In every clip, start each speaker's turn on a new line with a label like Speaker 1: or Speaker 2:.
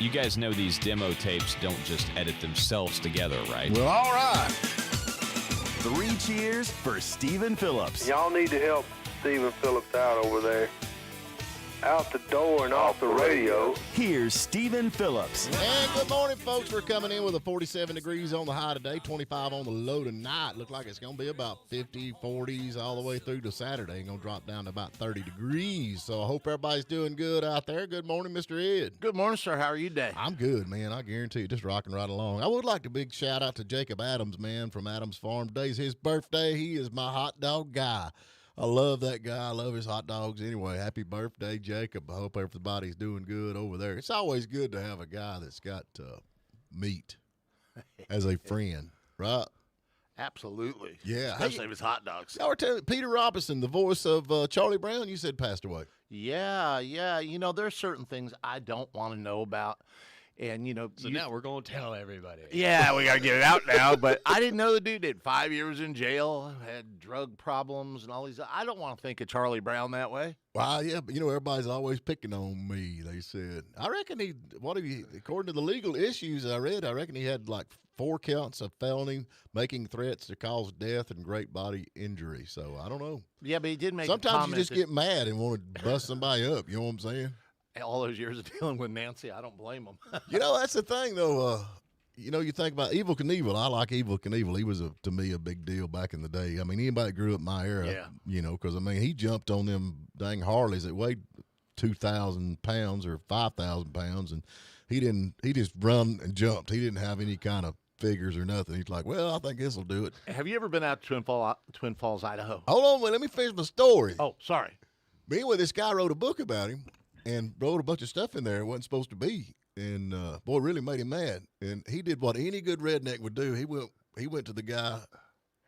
Speaker 1: You guys know these demo tapes don't just edit themselves together, right?
Speaker 2: Well, all right.
Speaker 3: 3 cheers for Stephen Phillips.
Speaker 4: Y'all need to help Stephen Phillips out over there. Out the door and off the radio.
Speaker 3: Here's Stephen Phillips.
Speaker 2: And good morning, folks. We're coming in with a 47 degrees on the high today, 25 on the low tonight. Look like it's going to be about 50, 40s all the way through to Saturday. Going to drop down to about 30 degrees. So I hope everybody's doing good out there. Good morning, Mr. Ed.
Speaker 5: Good morning, sir. How are you today?
Speaker 2: I'm good, man. I guarantee you, just rocking right along. I would like a big shout out to Jacob Adams, man, from Adams Farm. Today's his birthday. He is my hot dog guy. I love that guy. I love his hot dogs. Anyway, happy birthday, Jacob. I hope everybody's doing good over there. It's always good to have a guy that's got meat as a friend, right?
Speaker 5: Absolutely.
Speaker 2: Yeah.
Speaker 5: Especially with hot dogs.
Speaker 2: Y'all were telling Peter Robinson, the voice of Charlie Brown, you said passed away.
Speaker 5: Yeah. You know, there's certain things I don't want to know about. And, you know.
Speaker 1: So now we're going to tell everybody.
Speaker 5: Yeah, we got to get it out now. But I didn't know the dude did 5 years in jail, had drug problems and all these. I don't want to think of Charlie Brown that way.
Speaker 2: Well, yeah, but, you know, everybody's always picking on me, they said. I reckon according to the legal issues I read, I reckon he had like 4 counts of felony, making threats to cause death and great body injury. So, I don't know.
Speaker 5: Yeah, but he did make
Speaker 2: Sometimes you just get mad and want to bust somebody up. You know what I'm saying?
Speaker 5: All those years of dealing with Nancy, I don't blame him.
Speaker 2: You know, that's the thing, though. You know, you think about Evel Knievel. I like Evel Knievel. He was, to me, a big deal back in the day. I mean, anybody that grew up in my era,
Speaker 5: Yeah.
Speaker 2: you know, because, I mean, he jumped on them dang Harleys that weighed 2,000 pounds or 5,000 pounds, and he just run and jumped. He didn't have any kind of figures or nothing. He's like, well, I think this will do it.
Speaker 5: Have you ever been out to Twin Falls, Idaho?
Speaker 2: Hold on, wait, let me finish my story.
Speaker 5: Oh, sorry.
Speaker 2: Anyway, this guy wrote a book about him and wrote a bunch of stuff in there it wasn't supposed to be. And, boy, it really made him mad. And he did what any good redneck would do. He went to the guy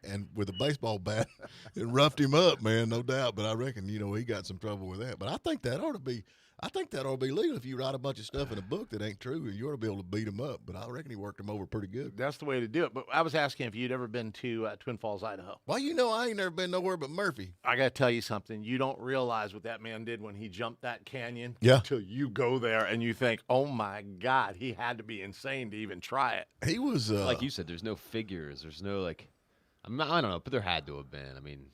Speaker 2: and with a baseball bat and roughed him up, man, no doubt. But I reckon, you know, he got some trouble with that. But I think that ought to be legal if you write a bunch of stuff in a book that ain't true, and you ought to be able to beat him up. But I reckon he worked him over pretty good.
Speaker 5: That's the way to do it. But I was asking if you'd ever been to Twin Falls, Idaho.
Speaker 2: Well, you know, I ain't never been nowhere but Murphy.
Speaker 5: I got to tell you something. You don't realize what that man did when he jumped that canyon
Speaker 2: Yeah.
Speaker 5: until you go there and you think, oh, my God, he had to be insane to even try it.
Speaker 2: He was
Speaker 1: Like you said, there's no figures. There's no, like, I don't know, but there had to have been. I mean,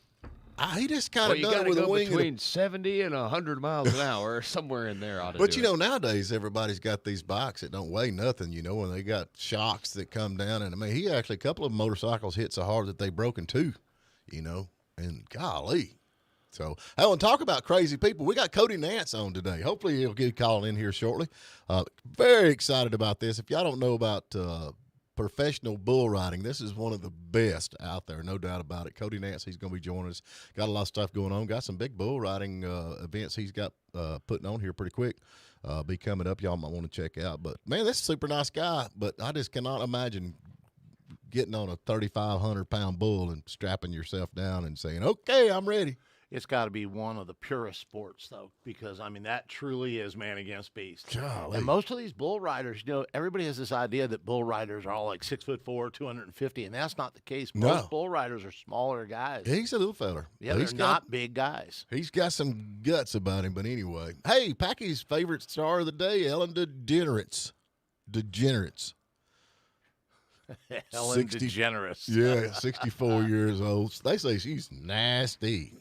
Speaker 2: he just kind of
Speaker 1: you
Speaker 2: done
Speaker 1: got
Speaker 2: it
Speaker 1: to
Speaker 2: with a
Speaker 1: go
Speaker 2: wing.
Speaker 1: between 70 and 100 miles an hour. Somewhere in there ought to
Speaker 2: But,
Speaker 1: do
Speaker 2: you
Speaker 1: it.
Speaker 2: know, nowadays everybody's got these bikes that don't weigh nothing, you know, and they got shocks that come down. And, I mean, he actually, a couple of motorcycles hit so hard that they broke in two, you know, and golly. So, I want to talk about crazy people. We got Cody Nance on today. Hopefully he'll get calling in here shortly. Very excited about this. If y'all don't know about professional bull riding, this is one of the best out there, no doubt about it. Cody Nance, he's going to be joining us. Got a lot of stuff going on. Got some big bull riding events he's got putting on here pretty quick. Be coming up. Y'all might want to check out. But, man, this is a super nice guy, but I just cannot imagine getting on a 3,500-pound bull and strapping yourself down and saying, okay, I'm ready.
Speaker 5: It's got to be one of the purest sports, though, because, I mean, that truly is man against beast.
Speaker 2: Golly.
Speaker 5: And most of these bull riders, you know, everybody has this idea that bull riders are all like 6'4", 250, and that's not the case. Most
Speaker 2: No.
Speaker 5: bull riders are smaller guys.
Speaker 2: He's a little feller.
Speaker 5: Yeah,
Speaker 2: He's
Speaker 5: they're not big guys.
Speaker 2: He's got some guts about him, but anyway. Hey, Packy's favorite star of the day, Ellen DeGeneres.
Speaker 5: Ellen DeGeneres.
Speaker 2: Yeah, 64 years old. They say she's nasty.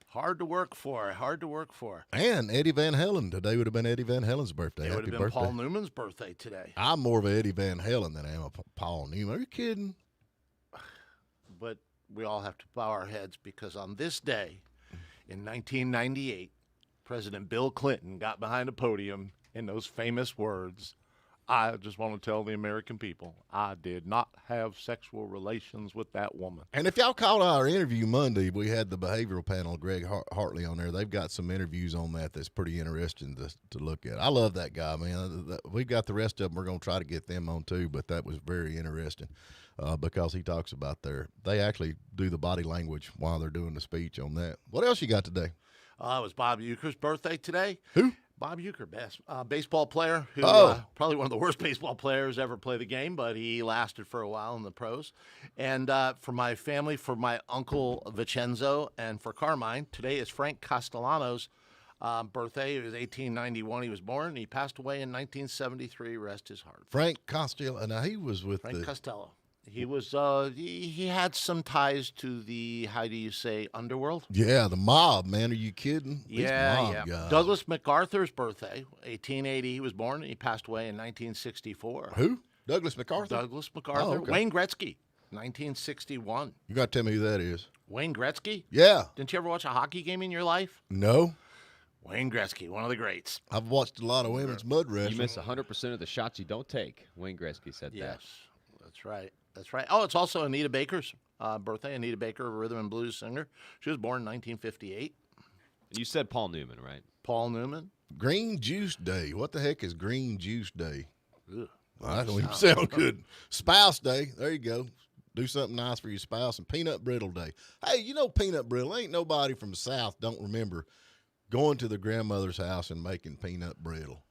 Speaker 5: Hard to work for. Hard to work for.
Speaker 2: And Eddie Van Halen. Today would have been Eddie Van Halen's birthday.
Speaker 5: It would
Speaker 2: Happy
Speaker 5: have been
Speaker 2: birthday.
Speaker 5: Paul Newman's birthday today.
Speaker 2: I'm more of an Eddie Van Halen than I am a Paul Newman. Are you kidding?
Speaker 5: But we all have to bow our heads because on this day in 1998, President Bill Clinton got behind a podium in those famous words, I just want to tell the American people, I did not have sexual relations with that woman.
Speaker 2: And if y'all caught our interview Monday, we had the behavioral panel, Greg Hartley, on there. They've got some interviews on that's pretty interesting to look at. I love that guy, man. We got the rest of them. We're going to try to get them on too, but that was very interesting because he talks about they actually do the body language while they're doing the speech on that. What else you got today?
Speaker 5: It was Bob Uecker's birthday today.
Speaker 2: Who?
Speaker 5: Bob Uecker, baseball player who probably one of the worst baseball players ever play the game, but he lasted for a while in the pros. And for my family, for my uncle Vincenzo, and for Carmine, today is Frank Castellanos' Birthday was 1891. He was born. He passed away in 1973. Rest his heart.
Speaker 2: Frank Costello. Now he was with
Speaker 5: Frank
Speaker 2: the
Speaker 5: Costello. He was. He had some ties to the, how do you say, underworld?
Speaker 2: yeah, the mob, man. Are you kidding? These mob guys.
Speaker 5: Douglas MacArthur's birthday, 1880. He was born. He passed away in 1964.
Speaker 2: Who? Douglas MacArthur?
Speaker 5: Douglas MacArthur.
Speaker 2: Oh, okay.
Speaker 5: Wayne Gretzky, 1961.
Speaker 2: You got to tell me who that is.
Speaker 5: Wayne Gretzky?
Speaker 2: Yeah.
Speaker 5: Didn't you ever watch a hockey game in your life?
Speaker 2: No.
Speaker 5: Wayne Gretzky, one of the greats.
Speaker 2: I've watched a lot of women's mud
Speaker 1: You
Speaker 2: wrestling.
Speaker 1: miss 100% of the shots you don't take. Wayne Gretzky said
Speaker 5: Yes,
Speaker 1: that.
Speaker 5: that's right. That's right. Oh, it's also Anita Baker's birthday. Anita Baker, a rhythm and blues singer. She was born in 1958.
Speaker 1: And you said Paul Newman, right?
Speaker 5: Paul Newman.
Speaker 2: Green Juice Day. What the heck is Green Juice Day?
Speaker 5: Ugh.
Speaker 2: I don't even sound good. Spouse Day. There you go. Do something nice for your spouse. And Peanut Brittle Day. Hey, you know peanut brittle. Ain't nobody from the South don't remember going to the grandmother's house and making peanut brittle.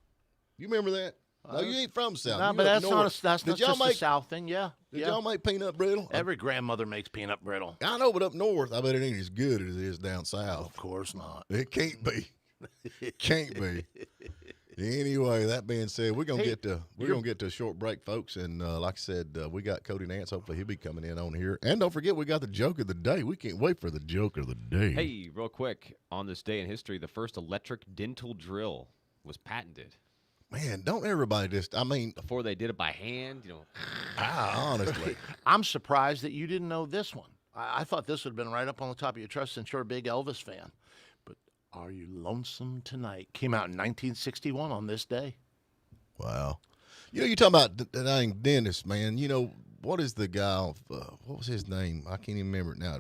Speaker 2: You remember that? No, you ain't from the South.
Speaker 5: No,
Speaker 2: You
Speaker 5: but
Speaker 2: up
Speaker 5: that's
Speaker 2: north.
Speaker 5: not
Speaker 2: Did y'all
Speaker 5: just a
Speaker 2: make,
Speaker 5: South thing. Yeah.
Speaker 2: Did
Speaker 5: yeah.
Speaker 2: y'all make peanut brittle?
Speaker 5: Every grandmother makes peanut brittle.
Speaker 2: I know, but up north, I bet it ain't as good as it is down south.
Speaker 5: Of course not.
Speaker 2: It can't be. Can't be. Anyway, that being said, we're gonna get to a short break, folks, and like I said, we got Cody Nance. Hopefully, he'll be coming in on here. And don't forget, we got the joke of the day. We can't wait for the joke of the day.
Speaker 1: Hey, real quick, on this day in history, the first electric dental drill was patented.
Speaker 2: Man, don't everybody just? I mean,
Speaker 1: Before they did it by hand,
Speaker 2: honestly,
Speaker 5: I'm surprised that you didn't know this one. I thought this would have been right up on the top of your trust since you're a big Elvis fan. But Are You Lonesome Tonight came out in 1961 on this day.
Speaker 2: wow. You know, you talking about the dang dentist, man. You know, what is the guy? What was his name? I can't even remember it now.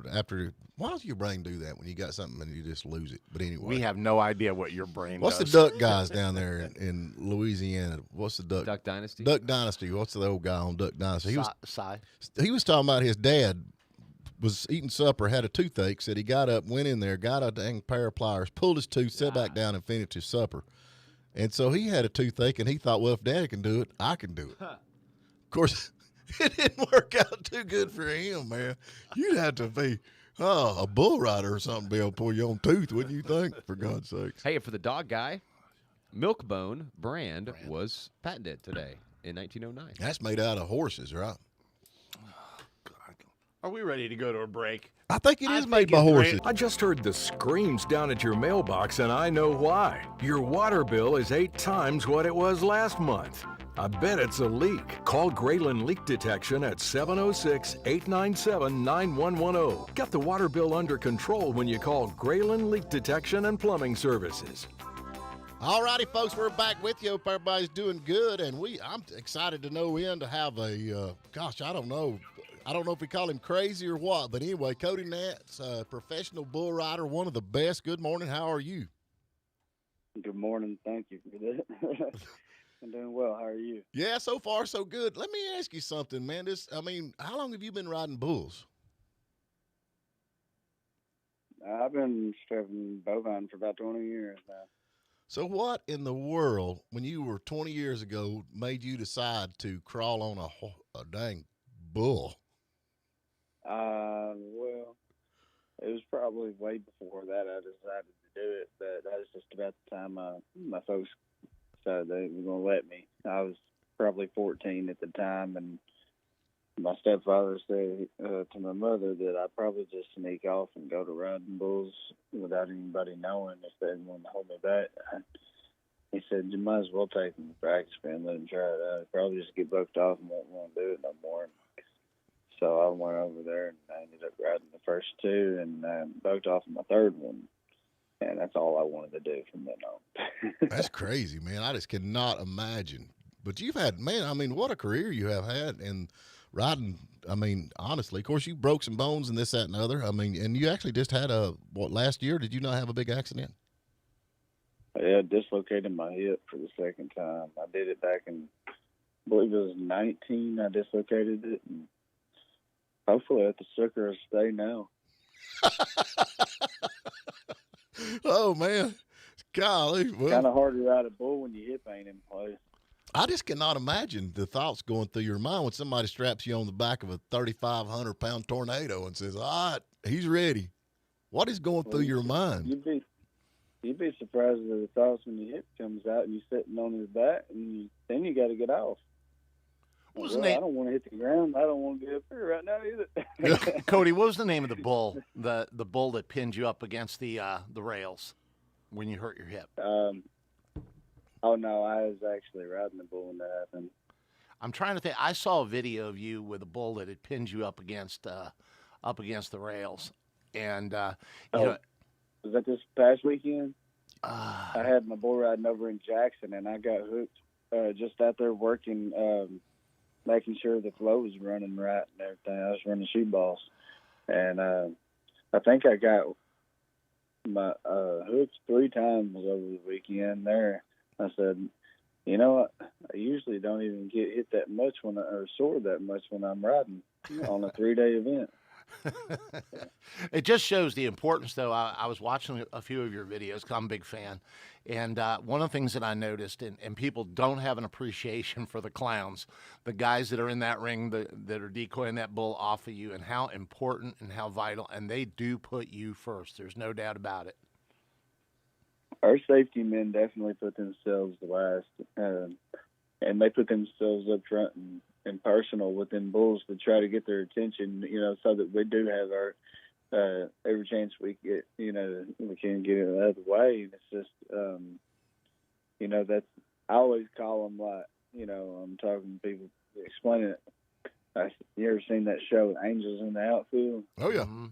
Speaker 2: Why does your brain do that when you got something and you just lose it? But anyway,
Speaker 5: We have no idea what your brain
Speaker 2: what's
Speaker 5: does.
Speaker 2: the duck guys down there in Louisiana? What's the duck?
Speaker 1: Duck Dynasty.
Speaker 2: Duck Dynasty. What's the old guy on Duck Dynasty?
Speaker 5: Sigh.
Speaker 2: He was talking about his dad was eating supper, had a toothache, said he got up, went in there, got a dang pair of pliers, pulled his tooth, sat back down, and finished his supper. And so he had a toothache, and he thought, well, if Dad can do it, I can do it. Of course, it didn't work out too good for him, man. You'd have to be a bull rider or something to be able to pull your own tooth, wouldn't you think, for God's sakes?
Speaker 1: Hey, for the dog guy, Milkbone brand was patented today in 1909.
Speaker 2: That's made out of horses, right?
Speaker 5: Are we ready to go to a break?
Speaker 2: I think it
Speaker 5: I
Speaker 2: is
Speaker 5: think
Speaker 2: made by
Speaker 5: it's
Speaker 2: horses.
Speaker 5: great.
Speaker 6: I just heard the screams down at your mailbox, and I know why. Your water bill is 8 times what it was last month. I bet it's a leak. Call Grayland Leak Detection at 706-897-9110. Get the water bill under control when you call Grayland Leak Detection and Plumbing Services.
Speaker 2: All righty, folks, we're back with you. Hope everybody's doing good, and I'm excited to know to have a, I don't know if we call him crazy or what, but anyway, Cody Nance, professional bull rider, one of the best. Good morning. How are you?
Speaker 7: Good morning. Thank you for that. I'm doing well. How are you?
Speaker 2: Yeah, so far so good. Let me ask you something, man. How long have you been riding bulls?
Speaker 7: I've been stripping bovine for about 20 years now.
Speaker 2: So what in the world, when you were 20 years ago, made you decide to crawl on a dang bull?
Speaker 7: Well, it was probably way before that I decided to do it, but that was just about the time my folks decided they were going to let me. I was probably 14 at the time, and my stepfather said to my mother that I'd probably just sneak off and go to riding bulls without anybody knowing if they didn't want to hold me back. He said, you might as well take them to practice, man, let them try it out. Probably just get bucked off and won't want to do it no more. So I went over there, and I ended up riding the first 2 and bucked off in my 3rd one. And that's all I wanted to do from then on.
Speaker 2: That's crazy, man. I just cannot imagine. But you've had, man, what a career you have had in riding. Honestly, of course, you broke some bones and this, that, and the other. And you actually just had last year, did you not have a big accident?
Speaker 7: Yeah, dislocated my hip for the 2nd time. I did it back in, I believe it was 19. I dislocated it, and hopefully at the sucker will stay now.
Speaker 2: Oh, man. Golly. Well,
Speaker 7: Kind of hard to ride a bull when your hip ain't in place.
Speaker 2: I just cannot imagine the thoughts going through your mind when somebody straps you on the back of a 3,500-pound tornado and says, all right, he's ready. What is going through your mind?
Speaker 7: you'd be surprised at the thoughts when your hip comes out and you're sitting on his back, and then you got to get off.
Speaker 5: What was
Speaker 7: Well,
Speaker 5: the name?
Speaker 7: I don't want to hit the ground. I don't want to get up here right now either.
Speaker 5: Cody, what was the name of the bull? The bull that pinned you up against the rails when you hurt your hip?
Speaker 7: Oh no, I was actually riding the bull when that happened.
Speaker 5: I'm trying to think. I saw a video of you with a bull that had pinned you up against the rails, and you know.
Speaker 7: Was that this past weekend? I had my bull riding over in Jackson, and I got hooked just out there working, making sure the flow was running right and everything. I was running shoe balls, and I think I got my hooked 3 times over the weekend there. I said, you know what? I usually don't even get hit that much or sore that much when I'm riding on a 3-day event.
Speaker 5: It just shows the importance, though. I was watching a few of your videos 'cause I'm a big fan. And one of the things that I noticed, and people don't have an appreciation for the clowns, the guys that are in that ring that are decoying that bull off of you, and how important and how vital, and they do put you first. There's no doubt about it.
Speaker 7: Our safety men definitely put themselves last, and they put themselves up front and personal with them bulls to try to get their attention, so that we do have our every chance we get, we can get it out of the way. And it's just, that's, I always call them like, I'm talking to people, explaining it. You ever seen that show, Angels in the Outfield?
Speaker 2: Oh, yeah.
Speaker 5: Mm-hmm.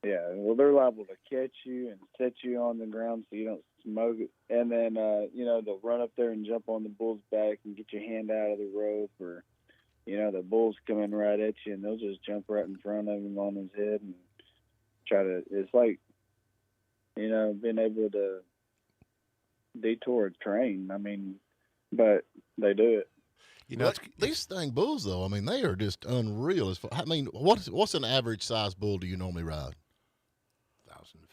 Speaker 7: Yeah, well, they're liable to catch you and set you on the ground so you don't smoke it. And then, they'll run up there and jump on the bull's back and get your hand out of the rope, or, the bull's coming right at you, and they'll just jump right in front of him on his head and try to, it's like, being able to detour a train. I mean, but they do it.
Speaker 2: These thing bulls, though, I mean, they are just unreal. What's an average size bull do you normally ride?
Speaker 5: 1,000 to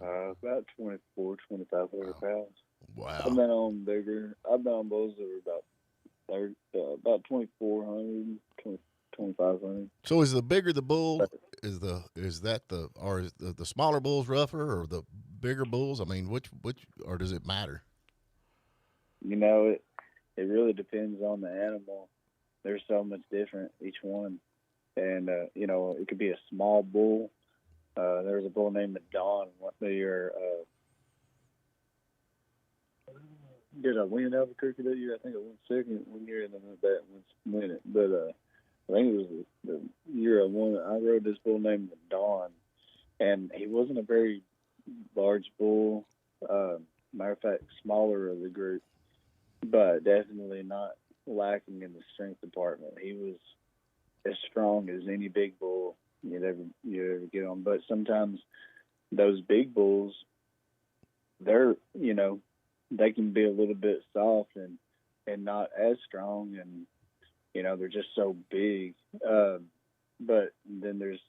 Speaker 5: 1,500.
Speaker 7: About 2,500 pounds.
Speaker 2: Wow.
Speaker 7: I've been on bigger. I've been on bulls that were about 2,400, 2,500.
Speaker 2: So is the bigger the bull, is the smaller bulls rougher, or the bigger bulls? I mean, which, or does it matter?
Speaker 7: It really depends on the animal. There's so much different, each one. And, it could be a small bull. There was a bull named the Dawn. Did I win Albuquerque that year? I think I won second one year, and then that one win it. But I think it was the year I won it. I rode this bull named the Dawn, and he wasn't a very large bull. Matter of fact, smaller of the group, but definitely not lacking in the strength department. He was as strong as any big bull you'd ever get on. But sometimes those big bulls, they're, they can be a little bit soft and not as strong, and, they're just so big. But then there's,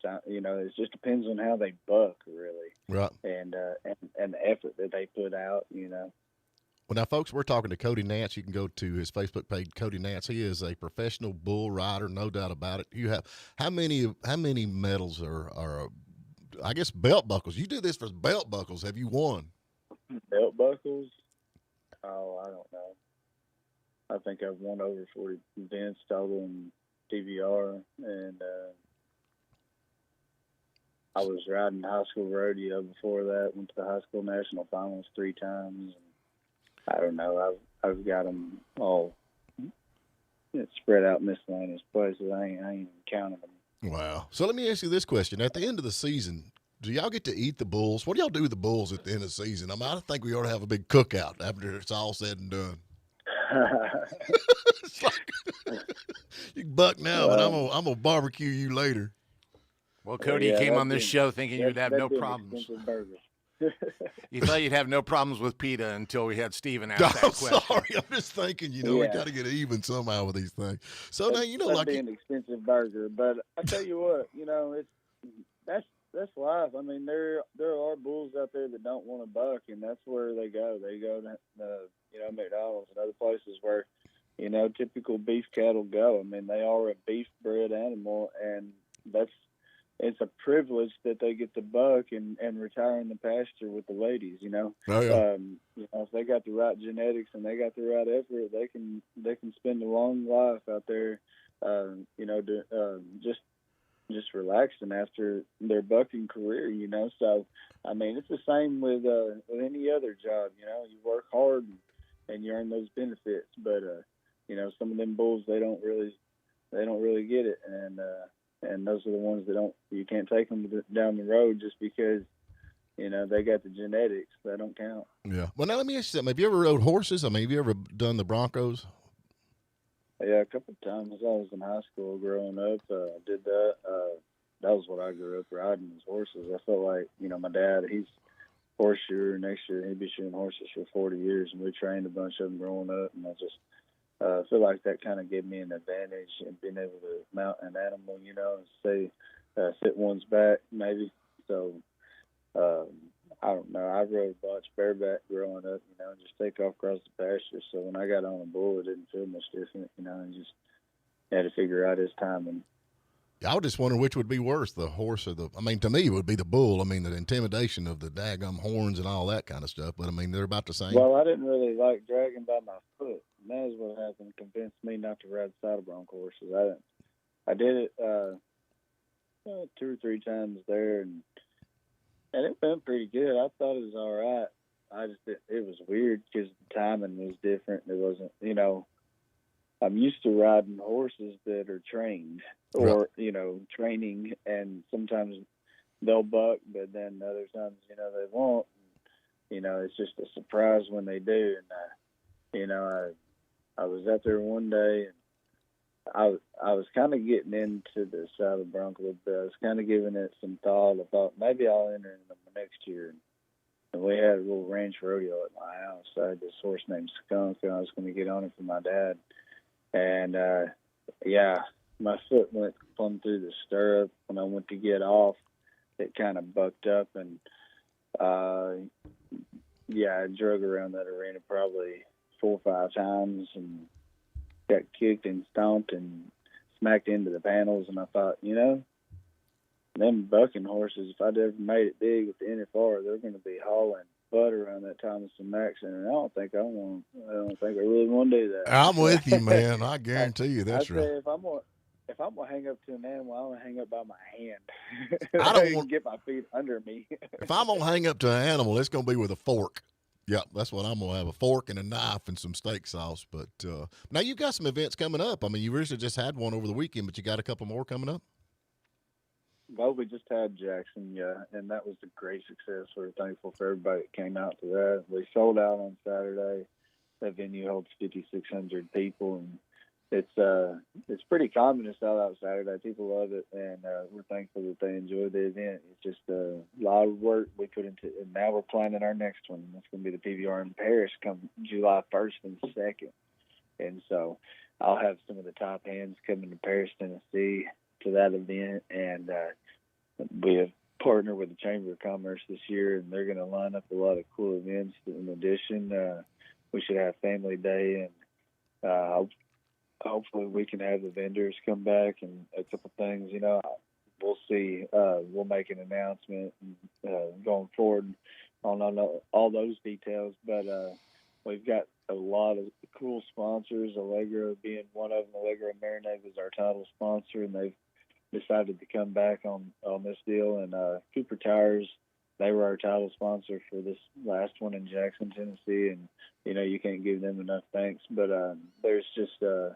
Speaker 7: it just depends on how they buck, really.
Speaker 2: Right.
Speaker 7: And the effort that they put out,
Speaker 2: Well, now, folks, we're talking to Cody Nance. You can go to his Facebook page, Cody Nance. He is a professional bull rider, no doubt about it. You have how many medals are I guess belt buckles? You do this for belt buckles. Have you won?
Speaker 7: Belt buckles? Oh, I don't know. I think I've won over 40 events total in DVR, and I was riding high school rodeo before that. Went to the high school national finals 3 times. I don't know. I've got them all spread out in miscellaneous places. I ain't even counting them.
Speaker 2: Wow. So let me ask you this question: at the end of the season, do y'all get to eat the bulls? What do y'all do with the bulls at the end of the season? I mean, I think we ought to have a big cookout after it's all said and done. It's like, you can buck now, but I'm gonna barbecue you later.
Speaker 5: Well, Cody, you came on this show thinking you'd have no problems. You thought you'd have no problems with PETA until we had Steven ask that question.
Speaker 2: Sorry, I'm just thinking, we got to get even somehow with these things. So now,
Speaker 7: that'd be an expensive burger, but I tell you what, that's life. I mean, there are bulls out there that don't want to buck, and that's where they go. They go to McDonald's and other places where typical beef cattle go. I mean, they are a beef bred animal, and that's it's a privilege that they get to buck and retire in the pasture with the ladies.
Speaker 2: Oh yeah.
Speaker 7: If they got the right genetics and they got the right effort, they can spend a long life out there. Just relaxing after their bucking career. So I mean, it's the same with any other job. You work hard and you earn those benefits, but some of them bulls they don't really get it, and those are the ones that you can't take them down the road just because they got the genetics. That don't count.
Speaker 2: Yeah. Well, now let me ask you something. Have you ever rode horses? I mean, have you ever done the Broncos?
Speaker 7: Yeah, a couple of times. I was in high school growing up. I did that. That was what I grew up riding was horses. I felt like my dad. He's horse shoer. Next year he'd be shoeing horses for 40 years, and we trained a bunch of them growing up. And I just feel like that kind of gave me an advantage in being able to mount an animal, and say sit one's back maybe. So I don't know. I rode a bunch bareback growing up, just take off across the pasture. So when I got on a bull, it didn't feel much different, and just had to figure out his timing.
Speaker 2: I was just wondering which would be worse, the horse or I mean, to me, it would be the bull. I mean, the intimidation of the daggum horns and all that kind of stuff. But, I mean, they're about the same.
Speaker 7: Well, I didn't really like dragging by my foot. And that is what happened. Convinced me not to ride saddle bronc horses. I did it 2 or 3 times there, and it went pretty good. I thought it was all right. It was weird because the timing was different. It wasn't, I'm used to riding horses that are trained or, training, and sometimes they'll buck, but then other times, they won't. And, it's just a surprise when they do. And, I was out there one day, and I was kind of getting into the saddle bronc a little bit. I was kind of giving it some thought. I thought maybe I'll enter in them next year. And we had a little ranch rodeo at my house. I had this horse named Skunk, and I was going to get on it for my dad. And, my foot went plumb through the stirrup. When I went to get off, it kind of bucked up. And, I drug around that arena probably 4 or 5 times and got kicked and stomped and smacked into the panels. And I thought, them bucking horses, if I'd ever made it big with the NFR, they're going to be hauling butt around that Thomas and Max Center. I don't think I really want to do that.
Speaker 2: I'm with you, man. I guarantee you that's right.
Speaker 7: If I'm gonna hang up to an animal, I want to hang up by my hand.
Speaker 2: I don't want
Speaker 7: to get my feet under me.
Speaker 2: If I'm gonna hang up to an animal, it's gonna be with a fork. Yep, that's what I'm gonna have: a fork and a knife and some steak sauce. But now you got some events coming up. I mean, you recently just had one over the weekend, but you got a couple more coming up.
Speaker 7: Well, we just had Jackson, and that was a great success. We're thankful for everybody that came out to that. We sold out on Saturday. That venue holds 5,600 people, and it's pretty common to sell out Saturday. People love it, and we're thankful that they enjoy the event. It's just a lot of work we put into it, and now we're planning our next one. That's going to be the PBR in Paris come July 1st and 2nd. And so I'll have some of the top hands coming to Paris, Tennessee to that event, and we have partnered with the Chamber of Commerce this year, and they're going to line up a lot of cool events. In addition, we should have Family Day, and hopefully we can have the vendors come back and a couple things. We'll see. We'll make an announcement going forward on all those details, but we've got a lot of cool sponsors, Allegro being one of them. Allegro Marinade is our title sponsor, and they've decided to come back on this deal. And Cooper Tires, they were our title sponsor for this last one in Jackson, Tennessee. And, you can't give them enough thanks. But there's just a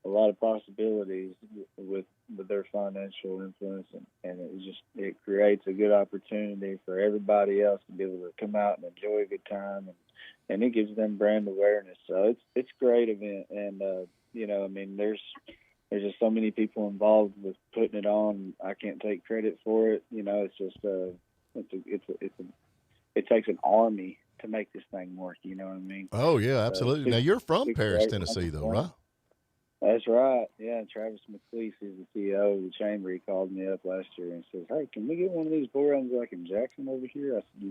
Speaker 7: lot of possibilities with their financial influence. And it creates a good opportunity for everybody else to be able to come out and enjoy a good time. And it gives them brand awareness. So it's a great event. And, there's just so many people involved with putting it on. I can't take credit for it. It's just it takes an army to make this thing work. You know what I mean?
Speaker 2: Oh yeah, absolutely. Now you're from Paris, Tennessee, though, right?
Speaker 7: That's right. Yeah, Travis McLeese is the CEO of the Chamber. He called me up last year and says, "Hey, can we get one of these bull runs like in Jackson over here?" I said,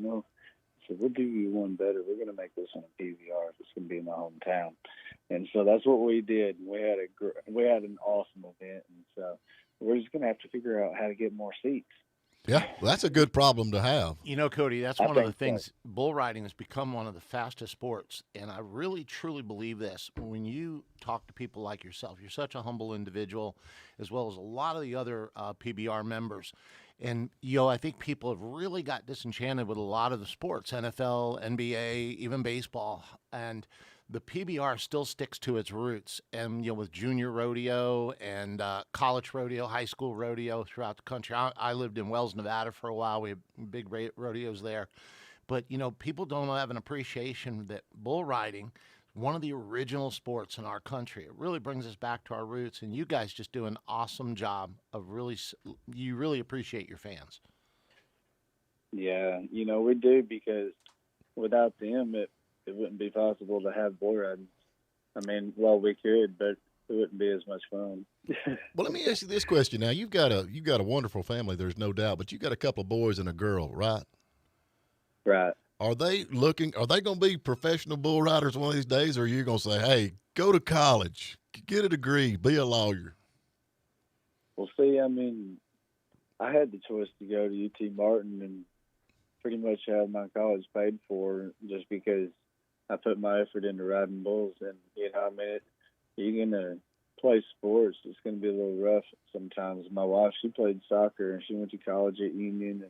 Speaker 7: "We'll do you one better. We're going to make this on a PVR. It's going to be in my hometown." And so that's what we did. We had an awesome event. And so we're just going to have to figure out how to get more seats.
Speaker 2: Yeah, well, that's a good problem to have.
Speaker 5: You know, Cody, that's
Speaker 7: I
Speaker 5: one of the
Speaker 7: think so.
Speaker 5: things. Bull riding has become one of the fastest sports, and I really, truly believe this. When you talk to people like yourself, you're such a humble individual, as well as a lot of the other PBR members. And, I think people have really got disenchanted with a lot of the sports, NFL, NBA, even baseball. And the PBR still sticks to its roots. And, with junior rodeo and college rodeo, high school rodeo throughout the country. I lived in Wells, Nevada for a while. We have big rodeos there. But, people don't have an appreciation that bull riding, one of the original sports in our country. It really brings us back to our roots. And you guys just do an awesome job of you really appreciate your fans.
Speaker 7: Yeah, we do, because without them, it wouldn't be possible to have bull riding. I mean, well, we could, but it wouldn't be as much fun.
Speaker 2: Well, let me ask you this question. Now, you've got a wonderful family, there's no doubt, but you've got a couple of boys and a girl, right?
Speaker 7: Right.
Speaker 2: Are they going to be professional bull riders one of these days, or are you going to say, hey, go to college, get a degree, be a lawyer?
Speaker 7: Well, see, I mean, I had the choice to go to UT Martin and pretty much have my college paid for, just because I put my effort into riding bulls. And, I mean, you're going to play sports. It's going to be a little rough sometimes. My wife, she played soccer, and she went to college at Union,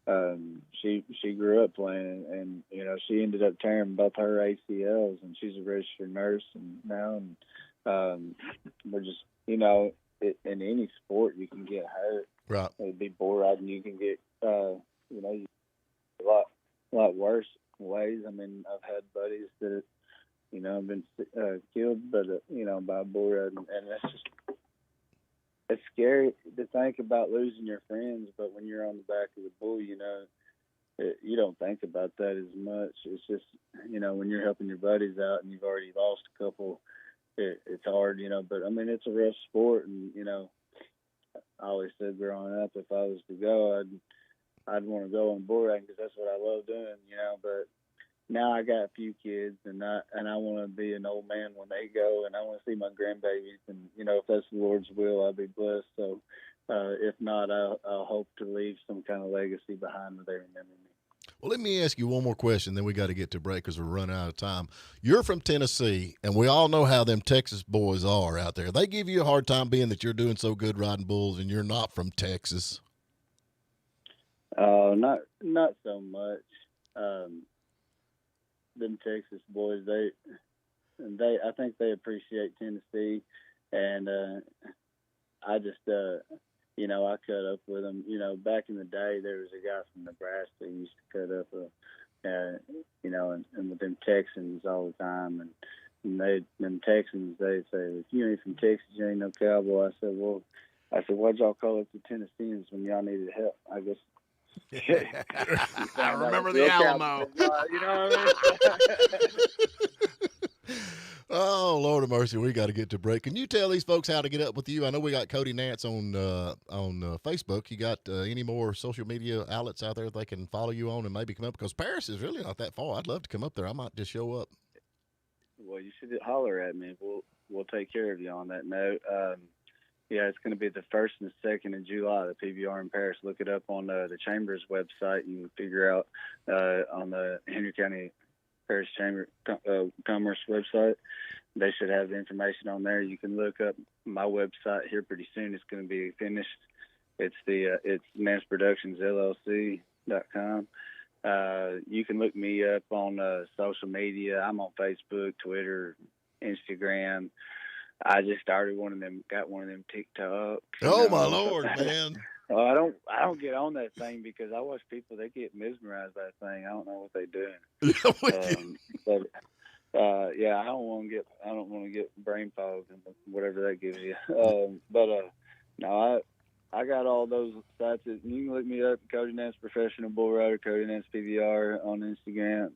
Speaker 7: and she grew up playing, and she ended up tearing both her ACLs, and she's a registered nurse now, and we're just in any sport you can get hurt.
Speaker 2: Right.
Speaker 7: It'd be bull riding, you can get a lot worse ways. I mean, I've had buddies that have been killed, but by bull riding, and that's just. It's scary to think about losing your friends, but when you're on the back of the bull, you don't think about that as much. It's just, when you're helping your buddies out and you've already lost a couple, it's hard, but I mean, it's a rough sport. And, I always said growing up, if I was to go, I'd want to go on bull riding, because that's what I love doing, but now I got a few kids, and I want to be an old man when they go, and I want to see my grandbabies, and if that's the Lord's will, I'll be blessed. So if not, I'll hope to leave some kind of legacy behind where they remember me.
Speaker 2: Well, let me ask you one more question, then we got to get to break because we're running out of time. You're from Tennessee, and we all know how them Texas boys are out there. They give you a hard time being that you're doing so good riding bulls, and you're not from Texas.
Speaker 7: Not so much. Them Texas boys, I think they appreciate Tennessee, and I just I cut up with them. Back in the day, there was a guy from Nebraska who used to cut up and with them Texans all the time, and them Texans, they say, if you ain't from Texas, you ain't no cowboy. I said, why'd y'all call up the Tennesseans when y'all needed help? I guess.
Speaker 5: I remember the Alamo.
Speaker 7: You know what I mean?
Speaker 2: Oh, Lord of mercy, we got to get to break. Can you tell these folks how to get up with you? I know we got Cody Nance on Facebook. You got any more social media outlets out there that they can follow you on and maybe come up? Because Paris is really not that far. I'd love to come up there. I might just show up.
Speaker 7: Well, you should holler at me. We'll take care of you on that note. Yeah, it's going to be the 1st and the 2nd of July, the PBR in Paris. Look it up on the Chamber's website. You can figure out on the Henry County Paris Chamber Commerce website. They should have the information on there. You can look up my website here pretty soon. It's going to be finished. It's Nance Productions LLC.com. You can look me up on social media. I'm on Facebook, Twitter, Instagram. I just started got one of them TikToks.
Speaker 2: Oh my Lord, man!
Speaker 7: Well, I don't get on that thing because I watch people, they get mesmerized by that thing. I don't know what they're doing. Yeah, I don't want to get brain fog and whatever that gives you. No, I got all those sites. You can look me up, Cody Nance Professional Bull Rider, Cody Nance PBR on Instagram.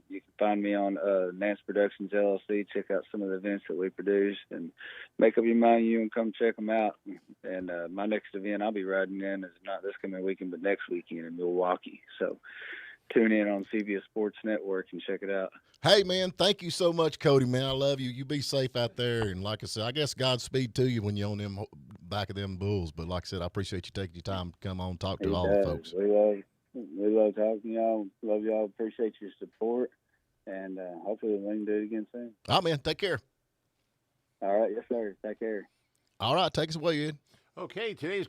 Speaker 7: You can find me on Nance Productions LLC. Check out some of the events that we produce and make up your mind you and come check them out. And my next event I'll be riding in is not this coming weekend, but next weekend in Milwaukee. So tune in on CBS Sports Network and check it out.
Speaker 2: Hey, man, thank you so much, Cody, man. I love you. You be safe out there. And like I said, I guess Godspeed to you when you're on them back of them Bulls. But like I said, I appreciate you taking your time to come on and talk to
Speaker 7: He
Speaker 2: all the
Speaker 7: does.
Speaker 2: folks.
Speaker 7: We love talking to y'all. Love y'all. Appreciate your support. And hopefully we can do it again soon.
Speaker 2: All right, man. Take care.
Speaker 7: All right. Yes, sir. Take care.
Speaker 2: All right. Take us away, Ed.
Speaker 5: Okay, today's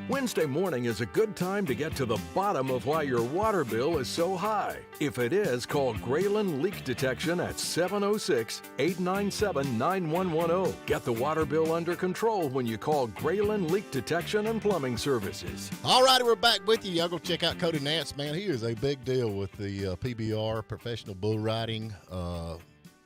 Speaker 6: Wednesday morning is a good time to get to the bottom of why your water bill is so high. If it is, call Graylin Leak Detection at 706-897-9110. Get the water bill under control when you call Graylin Leak Detection and Plumbing Services.
Speaker 2: All righty, we're back with you. Y'all go check out Cody Nance, man. He is a big deal with the PBR, Professional Bull Riding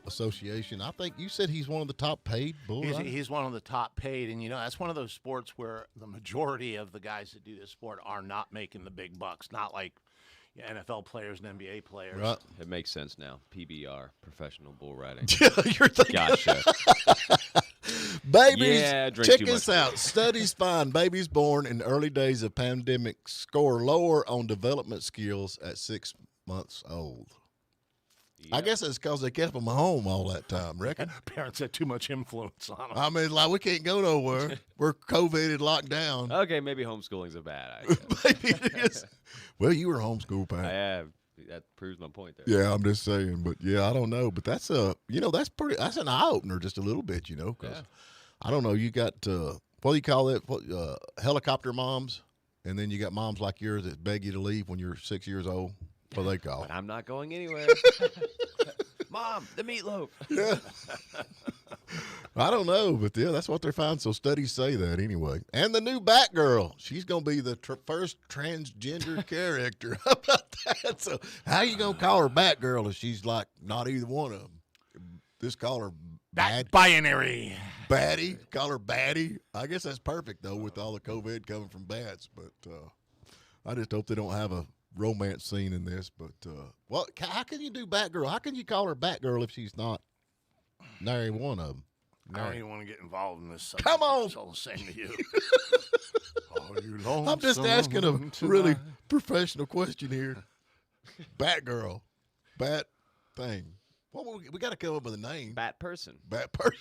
Speaker 2: Association. I think you said he's one of the top paid bull riders.
Speaker 5: he's one of the top paid, and that's one of those sports where the majority of the guys that do this sport are not making the big bucks, not like NFL players and NBA players.
Speaker 2: Right.
Speaker 1: It makes sense now. PBR, professional bull riding.
Speaker 2: You're thinking,
Speaker 1: Gotcha.
Speaker 2: babies,
Speaker 1: Yeah, drink
Speaker 2: check
Speaker 1: too
Speaker 2: this
Speaker 1: much
Speaker 2: out. Studies find babies born in early days of pandemic score lower on development skills at 6 months old. I guess it's because they kept them home all that time, reckon?
Speaker 5: Parents had too much influence on them.
Speaker 2: I mean, like, we can't go nowhere. We're COVID locked down.
Speaker 1: Okay, maybe homeschooling's a bad idea.
Speaker 2: Maybe it is. Well, you were homeschooled, Pat.
Speaker 1: I have. That proves my point there.
Speaker 2: Yeah, I'm just saying. But, yeah, I don't know. But that's that's an eye-opener just a little bit, because I don't know. You got, what do you call it, helicopter moms, and then you got moms like yours that beg you to leave when you're 6 years old. What they call
Speaker 1: But I'm not going anywhere. Mom, the meatloaf.
Speaker 2: Yeah. I don't know, but yeah, that's what they're finding. So studies say that anyway. And the new Batgirl, she's going to be the first transgender character. How about that? So how you going to call her Batgirl if she's like not either one of them? Just call her
Speaker 5: Binary.
Speaker 2: Batty. Call her Batty. I guess that's perfect, though, with all the COVID coming from bats. But I just hope they don't have a romance scene in this. But, how can you do Batgirl? How can you call her Batgirl if she's not nary one of them?
Speaker 5: I don't even want to get involved in this subject.
Speaker 2: Come on.
Speaker 5: It's all the same to you. Are you
Speaker 2: I'm just asking a really professional question here. Batgirl. Bat thing. We got to come up with a name.
Speaker 1: Bat person.
Speaker 2: Bat person.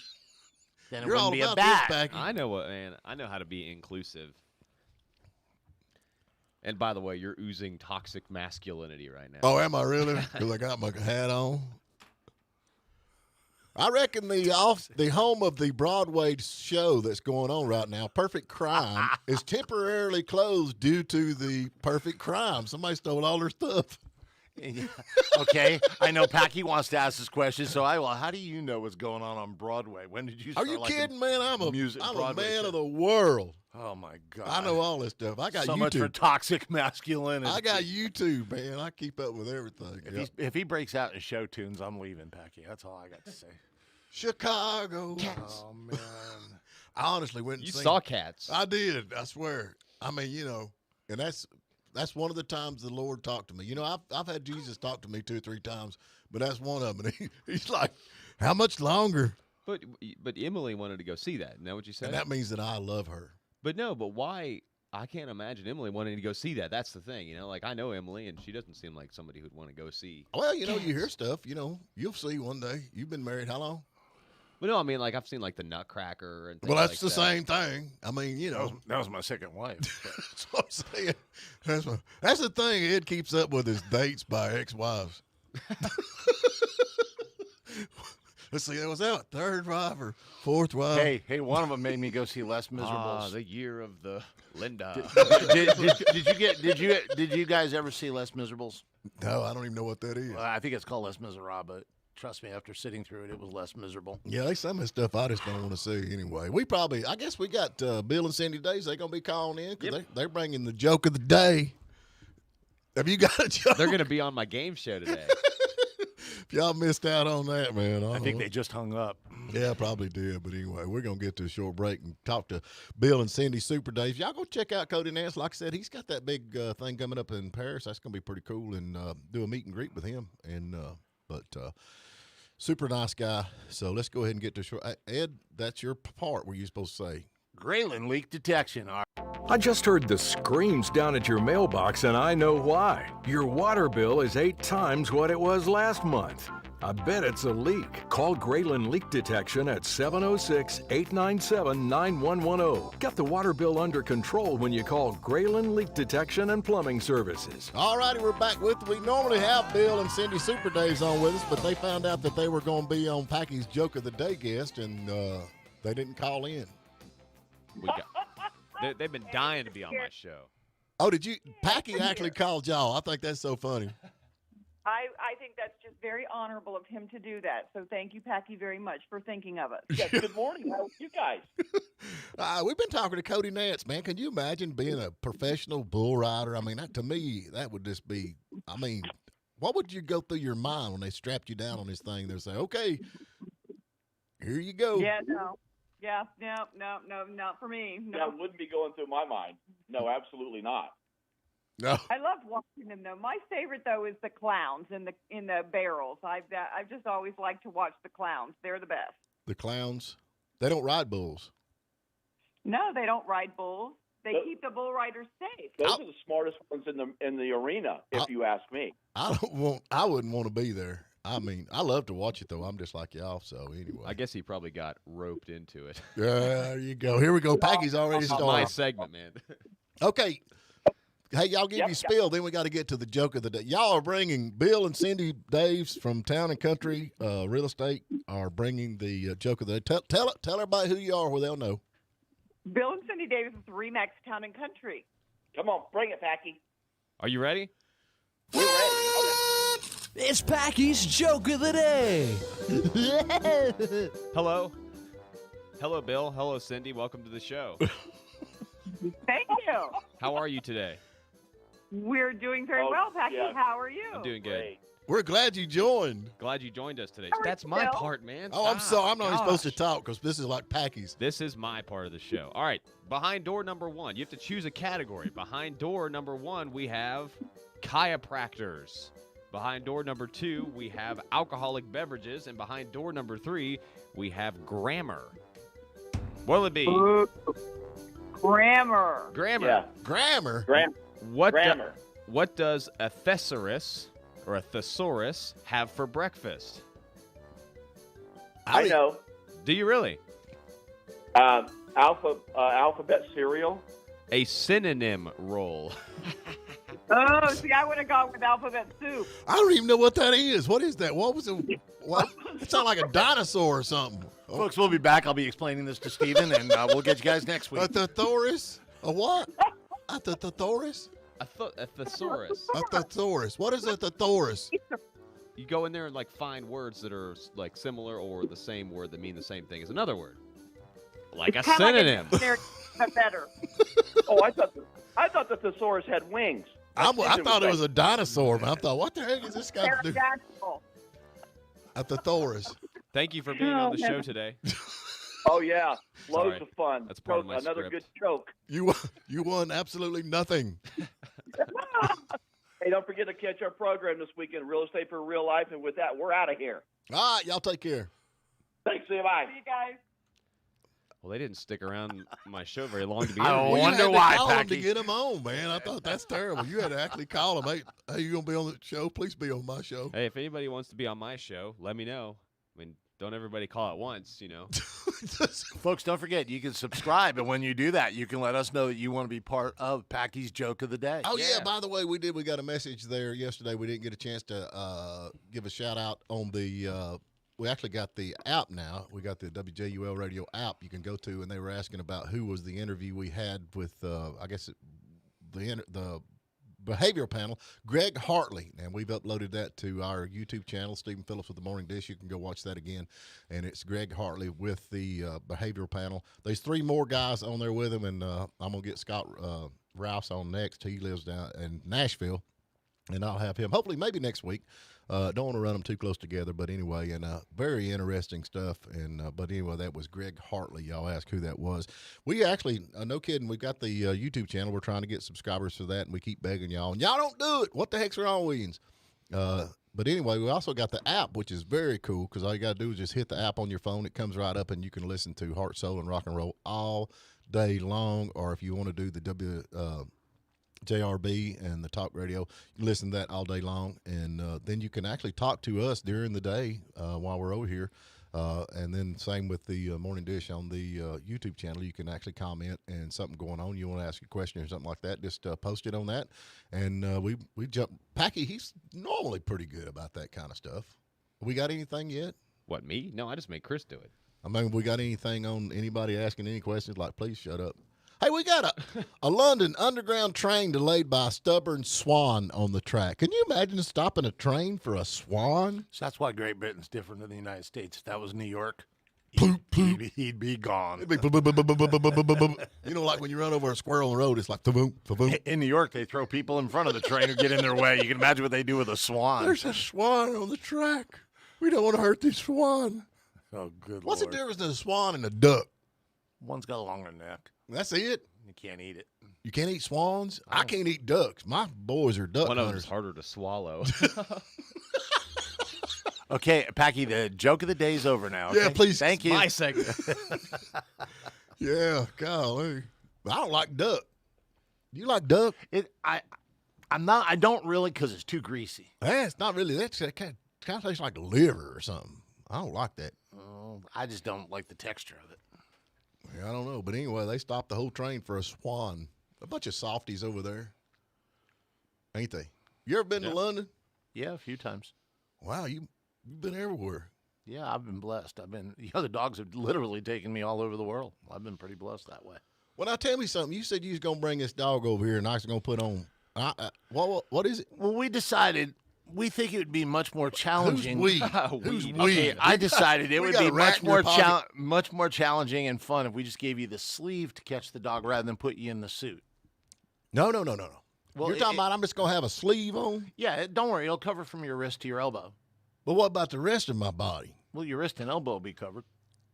Speaker 5: Then it
Speaker 2: You're all
Speaker 5: wouldn't be a
Speaker 2: about this,
Speaker 5: bat.
Speaker 2: Packy.
Speaker 1: I know man. I know how to be inclusive. And by the way, you're oozing toxic masculinity right now.
Speaker 2: Oh, am I really? Because I got my hat on. I reckon the home of the Broadway show that's going on right now, Perfect Crime, is temporarily closed due to the Perfect Crime. Somebody stole all their stuff.
Speaker 5: Okay, I know Packy wants to ask this question, so how do you know what's going on Broadway? When did you
Speaker 2: Are
Speaker 5: start
Speaker 2: you
Speaker 5: liking
Speaker 2: kidding, man? I'm a
Speaker 5: Broadway
Speaker 2: man
Speaker 5: show?
Speaker 2: of the world.
Speaker 5: Oh, my God.
Speaker 2: I know all this stuff. I got
Speaker 5: so
Speaker 2: YouTube.
Speaker 5: much for toxic masculinity.
Speaker 2: I got YouTube, man. I keep up with everything.
Speaker 5: If he breaks out in show tunes, I'm leaving, Packy. That's all I got to say.
Speaker 2: Chicago.
Speaker 5: Oh, man.
Speaker 2: I honestly went and
Speaker 1: You
Speaker 2: seen
Speaker 1: saw Cats.
Speaker 2: I did. I swear. I mean, and that's one of the times the Lord talked to me. I've had Jesus talk to me 2 or 3 times, but that's one of them. And he's like, how much longer?
Speaker 1: But Emily wanted to go see that. Isn't that what you said?
Speaker 2: And that means that I love her.
Speaker 1: But why? I can't imagine Emily wanting to go see that. That's the thing. Like, I know Emily, and she doesn't seem like somebody who'd want to go see.
Speaker 2: Well, you hear stuff. You'll see one day. You've been married how long?
Speaker 1: But no, I mean, like, I've seen, like, the Nutcracker and things
Speaker 2: Well, that's
Speaker 1: like
Speaker 2: the
Speaker 1: that.
Speaker 2: same thing. I mean,
Speaker 5: That was my second wife.
Speaker 2: That's what I'm saying. That's the thing. Ed keeps up with his dates by ex-wives. Let's see, was that 3rd wife or 4th wife?
Speaker 5: Hey, one of them made me go see Les Miserables.
Speaker 1: The year of the Linda.
Speaker 5: Did you guys ever see Les Miserables?
Speaker 2: No, I don't even know what that is.
Speaker 5: Well, I think it's called Les Miserables, but trust me, after sitting through it, it was less miserable.
Speaker 2: Yeah, there's some of the stuff I just don't want to see anyway. I guess we got Bill and Cindy Days. They're going to be calling in because they're bringing the joke of the day. Have you got a joke?
Speaker 1: They're going to be on my game show today.
Speaker 2: If y'all missed out on that, man.
Speaker 5: I think they just hung up.
Speaker 2: Yeah, probably did. But anyway, we're going to get to a short break and talk to Bill and Cindy Super Days. Y'all go check out Cody Nance. Like I said, he's got that big thing coming up in Paris. That's going to be pretty cool, and do a meet and greet with him. And but super nice guy. So let's go ahead and get to short. Ed, that's your part where you're supposed to say.
Speaker 5: Graylin Leak Detection.
Speaker 6: I just heard the screams down at your mailbox, and I know why. Your water bill is 8 times what it was last month. I bet it's a leak. Call Graylin Leak Detection at 706-897-9110. Get the water bill under control when you call Graylin Leak Detection and Plumbing Services.
Speaker 2: All righty, we're back with We normally have Bill and Cindy Super Days on with us, but they found out that they were going to be on Packy's Joke of the Day guest, and they didn't call in.
Speaker 1: They've been dying to be on my show.
Speaker 2: Oh, did you? Packy actually called y'all. I think that's so funny.
Speaker 8: I think that's just very honorable of him to do that. So thank you, Packy, very much for thinking of us.
Speaker 9: Yeah, good morning. How are you guys?
Speaker 2: We've been talking to Cody Nance, man. Can you imagine being a professional bull rider? I mean, to me, that would just be, what would you go through your mind when they strapped you down on this thing? They'll say, okay, here you go.
Speaker 8: Yeah, no. Yeah, no, not for me. No.
Speaker 9: That wouldn't be going through my mind. No, absolutely not.
Speaker 2: No.
Speaker 8: I love watching them though. My favorite though is the clowns in the barrels. I've just always liked to watch the clowns. They're the best.
Speaker 2: The clowns, they don't ride bulls.
Speaker 8: No, they don't ride bulls. They keep the bull riders safe.
Speaker 9: Those are the smartest ones in the arena, if you ask me.
Speaker 2: I wouldn't want to be there. I mean, I love to watch it though. I'm just like y'all. So anyway,
Speaker 1: I guess he probably got roped into it.
Speaker 2: There you go. Here we go. Packy's already started.
Speaker 1: My segment, man.
Speaker 2: Okay. Hey, y'all give you spill, then we got to get to the joke of the day. Y'all are bringing, Bill and Cindy Daves from Town and Country Real Estate are bringing the joke of the day. Tell everybody who you are where they'll know.
Speaker 8: Bill and Cindy Davis is Remax Town and Country.
Speaker 9: Come on, bring it, Packy.
Speaker 1: Are you ready?
Speaker 9: We're ready.
Speaker 10: It's Packy's Joke of the Day.
Speaker 1: Hello, Bill. Hello, Cindy. Welcome to the show.
Speaker 8: Thank you.
Speaker 1: How are you today?
Speaker 8: We're doing very well, Packy.
Speaker 9: yeah.
Speaker 8: How are you?
Speaker 1: I'm doing good.
Speaker 9: Great.
Speaker 2: We're glad you joined.
Speaker 1: Glad you joined us today.
Speaker 8: All right,
Speaker 1: That's my
Speaker 8: Bill.
Speaker 1: part, man.
Speaker 2: Oh, I'm sorry. I'm not even supposed to
Speaker 1: Gosh.
Speaker 2: talk because this is like Packy's.
Speaker 1: This is my part of the show. All right, behind door number 1, you have to choose a category. Behind door number 1, we have chiropractors. Behind door number 2, we have alcoholic beverages. And behind door number 3, we have grammar. What'll it be?
Speaker 8: Grammar.
Speaker 1: Grammar.
Speaker 9: Yeah.
Speaker 2: Grammar?
Speaker 9: Grammar.
Speaker 1: What does a thesaurus or a thesaurus have for breakfast?
Speaker 9: I know.
Speaker 1: Do you really?
Speaker 9: Alphabet cereal.
Speaker 1: A synonym roll.
Speaker 8: Oh, see, I would have gone with alphabet soup.
Speaker 2: I don't even know what that is. What is that? What was it? What? It sounds like a dinosaur or something.
Speaker 5: Folks, we'll be back. I'll be explaining this to Steven, and we'll get you guys next week.
Speaker 2: A thesaurus? A what? A thesaurus?
Speaker 1: A thesaurus.
Speaker 2: A thesaurus. What is a thesaurus?
Speaker 1: You go in there and find words that are similar or the same word that mean the same thing as another word. Like a
Speaker 8: Kinda
Speaker 1: synonym.
Speaker 8: Like a dictionary, but better.
Speaker 9: Oh, I thought the thesaurus had wings.
Speaker 2: I thought it was a dinosaur, man. I thought, what the heck is this guy doing?
Speaker 8: Pterodactyl.
Speaker 2: A thesaurus.
Speaker 1: Thank you for being on the show today.
Speaker 9: Oh yeah, loads
Speaker 1: Sorry.
Speaker 9: of fun.
Speaker 1: That's part of my
Speaker 9: Another
Speaker 1: script.
Speaker 9: good joke.
Speaker 2: You won absolutely nothing.
Speaker 9: Hey, don't forget to catch our program this weekend, Real Estate for Real Life. And with that, we're out of here.
Speaker 2: All right, y'all take care.
Speaker 9: Thanks. See you. Bye.
Speaker 8: See you guys.
Speaker 1: Well, they didn't stick around my show very long to begin
Speaker 5: I
Speaker 1: with.
Speaker 2: You
Speaker 5: wonder
Speaker 2: had to
Speaker 5: why,
Speaker 2: call him
Speaker 5: Packy.
Speaker 2: to get him on, man. I thought that's terrible. You had to actually call him. Hey, you gonna be on the show? Please be on my show.
Speaker 1: Hey, if anybody wants to be on my show, let me know. I mean, don't everybody call at once, you know.
Speaker 5: Folks, don't forget, you can subscribe, and when you do that, you can let us know that you want to be part of Packy's Joke of the Day.
Speaker 2: Oh yeah.
Speaker 1: Yeah.
Speaker 2: By the way, we got a message there yesterday. We didn't get a chance to give a shout out on the. We actually got the app now. We got the WJUL radio app you can go to, and they were asking about who was the interview we had with. I guess the behavioral panel, Greg Hartley, and we've uploaded that to our YouTube channel, Stephen Phillips with the Morning Dish. You can go watch that again, and it's Greg Hartley with the behavioral panel. There's 3 more guys on there with him, and I'm gonna get Scott Rouse on next. He lives down in Nashville, and I'll have him hopefully maybe next week. Don't want to run them too close together, but anyway, and very interesting stuff. And but anyway, that was Greg Hartley. Y'all ask who that was. We actually, no kidding, we've got the YouTube channel. We're trying to get subscribers for that, and we keep begging y'all. And y'all don't do it. What the heck's wrong with you? But anyway, we also got the app, which is very cool because all you got to do is just hit the app on your phone. It comes right up, and you can listen to Heart, Soul, and Rock and Roll all day long. Or if you want to do the JRB and the talk radio. You listen to that all day long, and then you can actually talk to us during the day while we're over here. And then same with the Morning Dish on the YouTube channel. You can actually comment and something going on. You want to ask a question or something like that, just post it on that. And we jump. Packy, he's normally pretty good about that kind of stuff. We got anything yet?
Speaker 1: What, me? No, I just made Chris do it.
Speaker 2: I mean, we got anything on anybody asking any questions? Like, please shut up. Hey, we got a London Underground train delayed by a stubborn swan on the track. Can you imagine stopping a train for a swan?
Speaker 5: So that's why Great Britain's different than the United States. If that was New York,
Speaker 2: Poop, poop.
Speaker 5: he'd be gone.
Speaker 2: It'd be you know, like when you run over a squirrel on the road, it's like boom, boom.
Speaker 5: In New York, they throw people in front of the train who get in their way. You can imagine what they do with a swan.
Speaker 2: There's a swan on the track. We don't want to hurt this swan.
Speaker 5: Oh, good
Speaker 2: What's
Speaker 5: Lord.
Speaker 2: the difference in a swan and a duck?
Speaker 5: One's got a longer neck.
Speaker 2: That's it?
Speaker 5: You can't eat it.
Speaker 2: You can't eat swans? I can't eat ducks. My boys are duck
Speaker 1: One of them
Speaker 2: hunters.
Speaker 1: is harder to swallow.
Speaker 5: Okay, Packy, the joke of the day is over now. Okay?
Speaker 2: Yeah, please.
Speaker 5: Thank you.
Speaker 1: My segment.
Speaker 2: Yeah, golly. I don't like duck. You like duck?
Speaker 5: I don't really because it's too greasy.
Speaker 2: Yeah, it's not really. That kind of tastes like liver or something. I don't like that.
Speaker 5: Oh, I just don't like the texture of it.
Speaker 2: Yeah, I don't know. But anyway, they stopped the whole train for a swan. A bunch of softies over there. Ain't they? You ever been to London?
Speaker 5: Yeah, a few times.
Speaker 2: Wow, you've been everywhere.
Speaker 5: Yeah, I've been blessed. The other dogs have literally taken me all over the world. I've been pretty blessed that way.
Speaker 2: Well, now tell me something. You said you was going to bring this dog over here and I was going to put on. What is it?
Speaker 5: Well, we decided we think it would be much more challenging.
Speaker 2: Who's we? Who's we?
Speaker 5: Okay, I decided it
Speaker 2: We
Speaker 5: would
Speaker 2: got
Speaker 5: be
Speaker 2: a rat in your pocket.
Speaker 5: much more challenging and fun if we just gave you the sleeve to catch the dog rather than put you in the suit.
Speaker 2: No.
Speaker 5: Well,
Speaker 2: You're talking about I'm just going to have a sleeve on?
Speaker 5: Yeah, don't worry. It'll cover from your wrist to your elbow.
Speaker 2: But what about the rest of my body?
Speaker 5: Well, your wrist and elbow will be covered.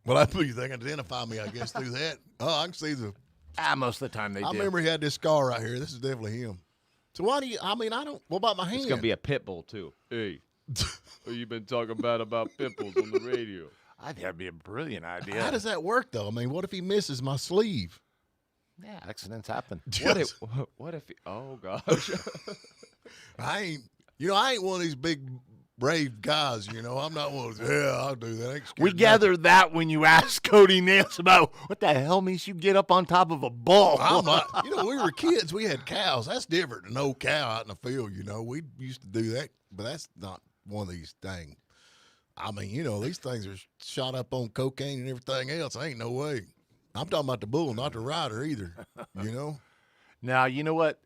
Speaker 2: Well, that's what you think. Identify me, I guess, through that. Oh, I can see the.
Speaker 5: Most of the time they do.
Speaker 2: I remember he had this scar right here. This is definitely him. So why do you? I mean, I don't. What about my hand?
Speaker 1: It's gonna be a pit bull too. Hey, you've been talking bad about pit bulls on the radio.
Speaker 5: I think that'd be a brilliant idea.
Speaker 2: How does that work, though? I mean, what if he misses my sleeve?
Speaker 5: Yeah, accidents happen.
Speaker 1: What if? Oh gosh.
Speaker 2: I ain't one of these big brave guys. I'm not one of those. Yeah, I'll do that. I ain't scared
Speaker 5: We
Speaker 2: of
Speaker 5: gathered that when you asked Cody Nance about what the hell makes you get up on top of a bull.
Speaker 2: I'm not. We were kids. We had cows. That's different than no cow out in the field. We used to do that, but that's not one of these things. I mean, these things are shot up on cocaine and everything else. Ain't no way. I'm talking about the bull, not the rider either.
Speaker 5: Now, you know what?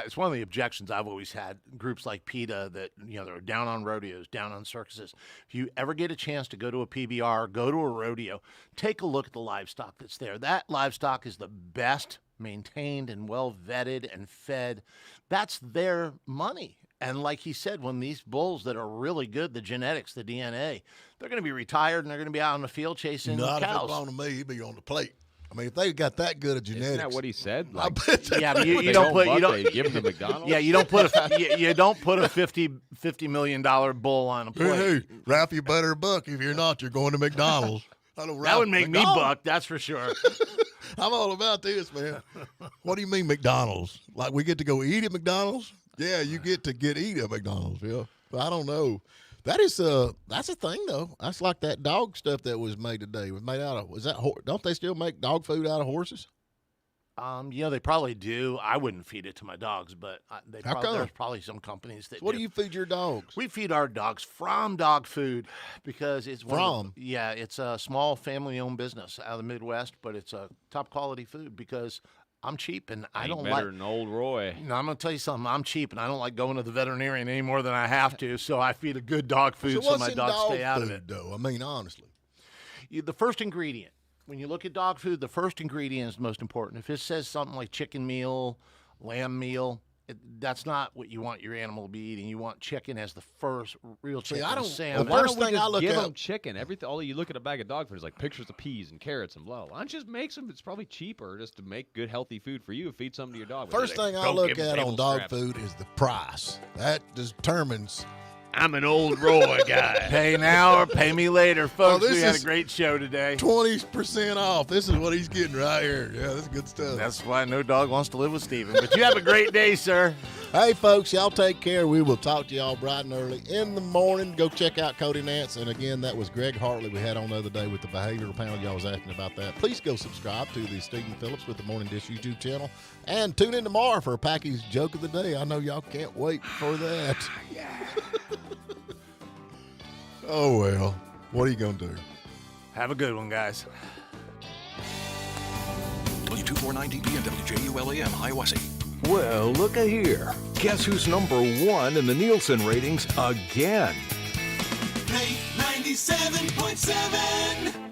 Speaker 5: It's one of the objections I've always had. Groups like PETA that, they're down on rodeos, down on circuses. If you ever get a chance to go to a PBR, go to a rodeo, take a look at the livestock that's there. That livestock is the best maintained and well vetted and fed. That's their money. And like he said, when these bulls that are really good, the genetics, the DNA, they're going to be retired and they're going to be out in the field chasing
Speaker 2: Not
Speaker 5: cows.
Speaker 2: if it belonged to me, he'd be on the plate. I mean, if they got that good of genetics.
Speaker 1: Isn't that what he said?
Speaker 2: I bet they-
Speaker 5: Yeah, but you
Speaker 1: They
Speaker 5: don't put
Speaker 1: buck,
Speaker 5: you don't
Speaker 1: they give him to McDonald's.
Speaker 5: Yeah, you don't put you don't put a $50 million bull on a plate.
Speaker 2: Hey, Ralph, you better buck. If you're not, you're going to McDonald's.
Speaker 5: That would make me buck, that's for sure.
Speaker 2: I'm all about this, man. What do you mean McDonald's? Like we get to go eat at McDonald's? Yeah, you get to eat at McDonald's. Yeah, but I don't know. That's a thing though. That's like that dog stuff that was made today. It was made out of don't they still make dog food out of horses?
Speaker 5: They probably do. I wouldn't feed it to my dogs, but
Speaker 2: How come?
Speaker 5: there's probably some companies that.
Speaker 2: So what do you feed your dogs?
Speaker 5: We feed our dogs from dog food because it's it's a small family-owned business out of the Midwest, but it's a top quality food because I'm cheap and I don't
Speaker 1: better than old Roy.
Speaker 5: No, I'm going to tell you something. I'm cheap and I don't like going to the veterinarian any more than I have to, so I feed a good dog food so my dogs stay out of it.
Speaker 2: Though? I mean, honestly.
Speaker 5: The first ingredient, when you look at dog food, the first ingredient is the most important. If it says something like chicken meal, lamb meal, that's not what you want your animal to be eating. You want chicken as the first real chicken. Salmon.
Speaker 2: The first thing I look
Speaker 1: give
Speaker 2: at
Speaker 1: them chicken. All you look at a bag of dog food is like pictures of peas and carrots and blah. Why don't you just make some? It's probably cheaper just to make good healthy food for you. Feed some to your dog.
Speaker 2: First thing I look at on dog food is the price. That determines
Speaker 1: I'm an old Roy guy.
Speaker 5: Pay now or pay me later, folks.
Speaker 2: this
Speaker 5: We had a
Speaker 2: is-
Speaker 5: great show today.
Speaker 2: 20% off. This is what he's getting right here. Yeah, that's good stuff.
Speaker 5: That's why no dog wants to live with Steven. But you have a great day, sir.
Speaker 2: Hey, folks, y'all take care. We will talk to y'all bright and early in the morning. Go check out Cody Nance. And again, that was Greg Hartley we had on the other day with the behavioral panel. Y'all was asking about that. Please go subscribe to the Stephen Phillips with the Morning Dish YouTube channel. And tune in tomorrow for a Packy's Joke of the Day. I know y'all can't wait for that. Oh, well. What are you going to do?
Speaker 5: Have a good one, guys.
Speaker 11: W249DB and WJULAM, Hiawassee.
Speaker 6: Well, look a here. Guess who's number one in the Nielsen ratings again?
Speaker 10: Play 97.7.